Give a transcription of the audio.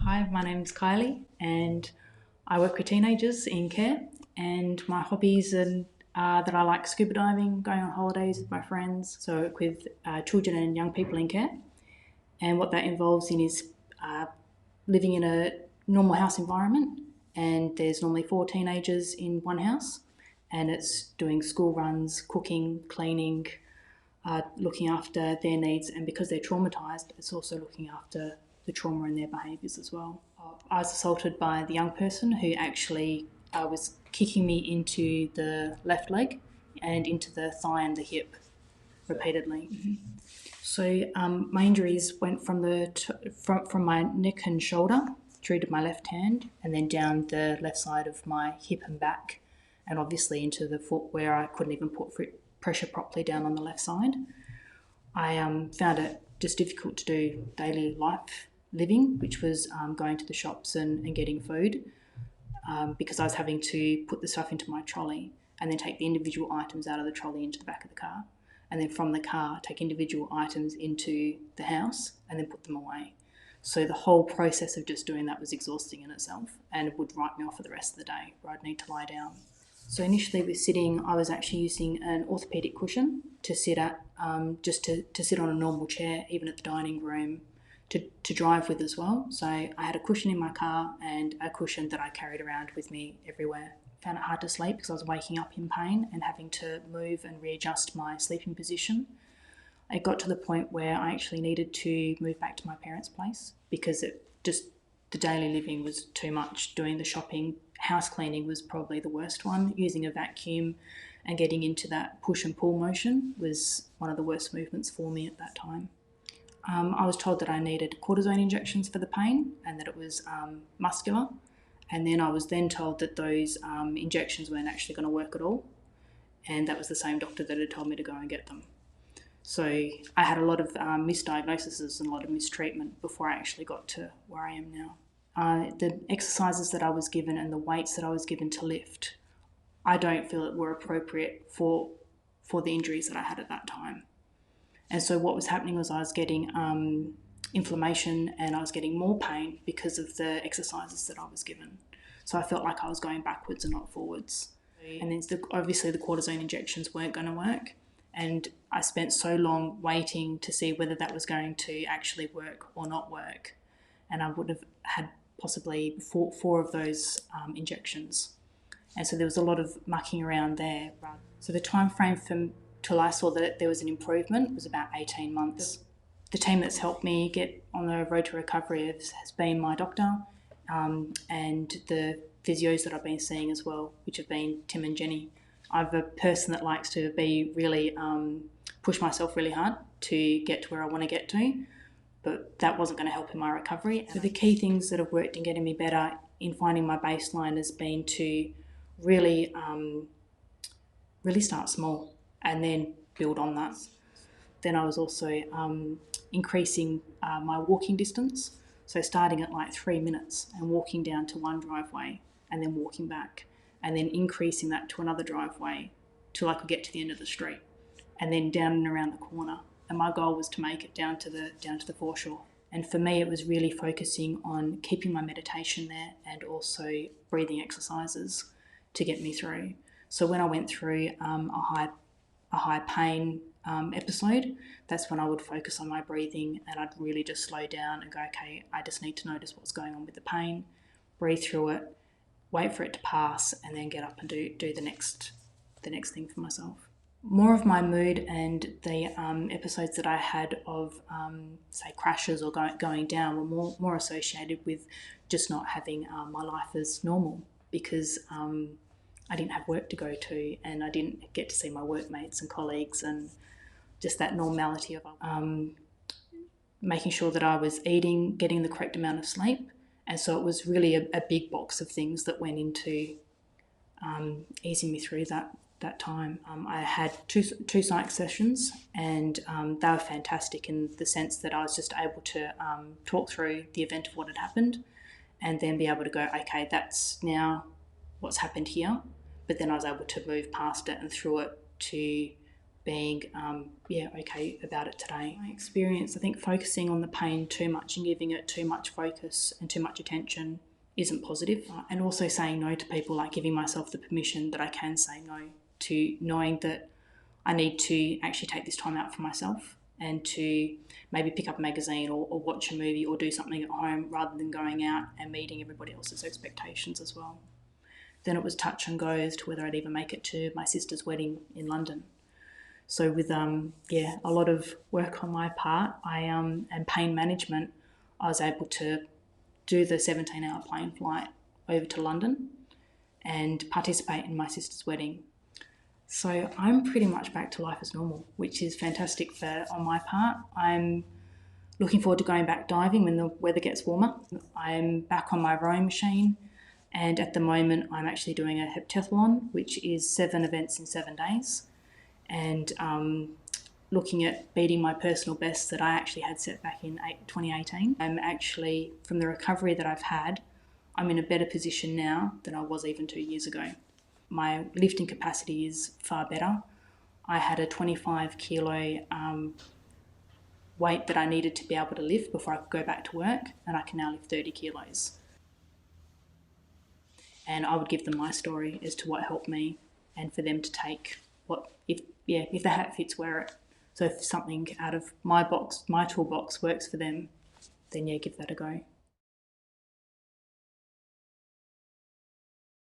Hi, my name's Kylie and I work with teenagers in care, and my hobbies are that I like scuba diving, going on holidays with my friends. So I work with children and young people in care, and what that involves in is uh, living in a normal house environment, and there's normally four teenagers in one house, and it's doing school runs, cooking, cleaning, looking after their needs, and because they're traumatised, it's also looking after the trauma in their behaviours as well. I was assaulted by the young person who actually was kicking me into the left leg and into the thigh and the hip repeatedly. So my injuries went from my neck and shoulder through to my left hand, and then down the left side of my hip and back, and obviously into the foot where I couldn't even put pressure properly down on the left side. I found it just difficult to do daily life living, which was going to the shops and getting food, because I was having to put the stuff into my trolley and then take the individual items out of the trolley into the back of the car, and then from the car take individual items into the house and then put them away. So the whole process of just doing that was exhausting in itself and would write me off for the rest of the day, where I'd need to lie down. So initially with sitting, I was actually using an orthopedic cushion to sit at, just to sit on a normal chair, even at the dining room, to drive with as well. So I had a cushion in my car and a cushion that I carried around with me everywhere. Found it hard to sleep because I was waking up in pain and having to move and readjust my sleeping position. It got to the point where I actually needed to move back to my parents' place because the daily living was too much. Doing the shopping, house cleaning was probably the worst one. Using a vacuum and getting into that push and pull motion was one of the worst movements for me at that time. I was told that I needed cortisone injections for the pain and that it was muscular. And then I was then told that those injections weren't actually going to work at all. And that was the same doctor that had told me to go and get them. So I had a lot of misdiagnoses and a lot of mistreatment before I actually got to where I am now. The exercises that I was given and the weights that I was given to lift, I don't feel it were appropriate for the injuries that I had at that time. And so what was happening was I was getting inflammation and I was getting more pain because of the exercises that I was given. So I felt like I was going backwards and not forwards. And then obviously the cortisone injections weren't going to work. And I spent so long waiting to see whether that was going to actually work or not work. And I would have had possibly four of those injections. And so there was a lot of mucking around there. So the time frame till I saw that there was an improvement was about 18 months. The team that's helped me get on the road to recovery has been my doctor and the physios that I've been seeing as well, which have been Tim and Jenny. I'm a person that likes to be really push myself really hard to get to where I want to get to, but that wasn't going to help in my recovery. So the key things that have worked in getting me better in finding my baseline has been to really, really start small and then build on that. Then I was also increasing my walking distance, so starting at like 3 minutes and walking down to one driveway and then walking back, and then increasing that to another driveway till I could get to the end of the street, and then down and around the corner. And my goal was to make it down to the foreshore. And for me, it was really focusing on keeping my meditation there and also breathing exercises to get me through. So when I went through a high pain episode, that's when I would focus on my breathing, and I'd really just slow down and go, okay, I just need to notice what's going on with the pain, breathe through it, wait for it to pass, and then get up and do the next thing for myself. More of my mood and the episodes that I had of, say, crashes or going down were more associated with just not having my life as normal, because I didn't have work to go to and I didn't get to see my workmates and colleagues, and just that normality of making sure that I was eating, getting the correct amount of sleep. And so it was really a big box of things that went into easing me through that time. I had two psych sessions, and they were fantastic in the sense that I was just able to talk through the event of what had happened and then be able to go, okay, that's now what's happened here. But then I was able to move past it and through it to being okay about it today. My experience, I think focusing on the pain too much and giving it too much focus and too much attention isn't positive. And also saying no to people, like giving myself the permission that I can say no, to knowing that I need to actually take this time out for myself and to maybe pick up a magazine or watch a movie or do something at home rather than going out and meeting everybody else's expectations as well. Then it was touch and goes to whether I'd even make it to my sister's wedding in London. So with a lot of work on my part, and pain management, I was able to do the 17-hour plane flight over to London and participate in my sister's wedding. So I'm pretty much back to life as normal, which is fantastic on my part. I'm looking forward to going back diving when the weather gets warmer. I'm back on my rowing machine, and at the moment I'm actually doing a heptathlon, which is 7 events in 7 days, and looking at beating my personal best that I actually had set back in 2018. I'm actually, from the recovery that I've had, I'm in a better position now than I was even 2 years ago. My lifting capacity is far better. I had a 25 kilo weight that I needed to be able to lift before I could go back to work, and I can now lift 30 kilos. And I would give them my story as to what helped me, and for them to take if the hat fits, wear it. So if something out of my toolbox works for them, then give that a go.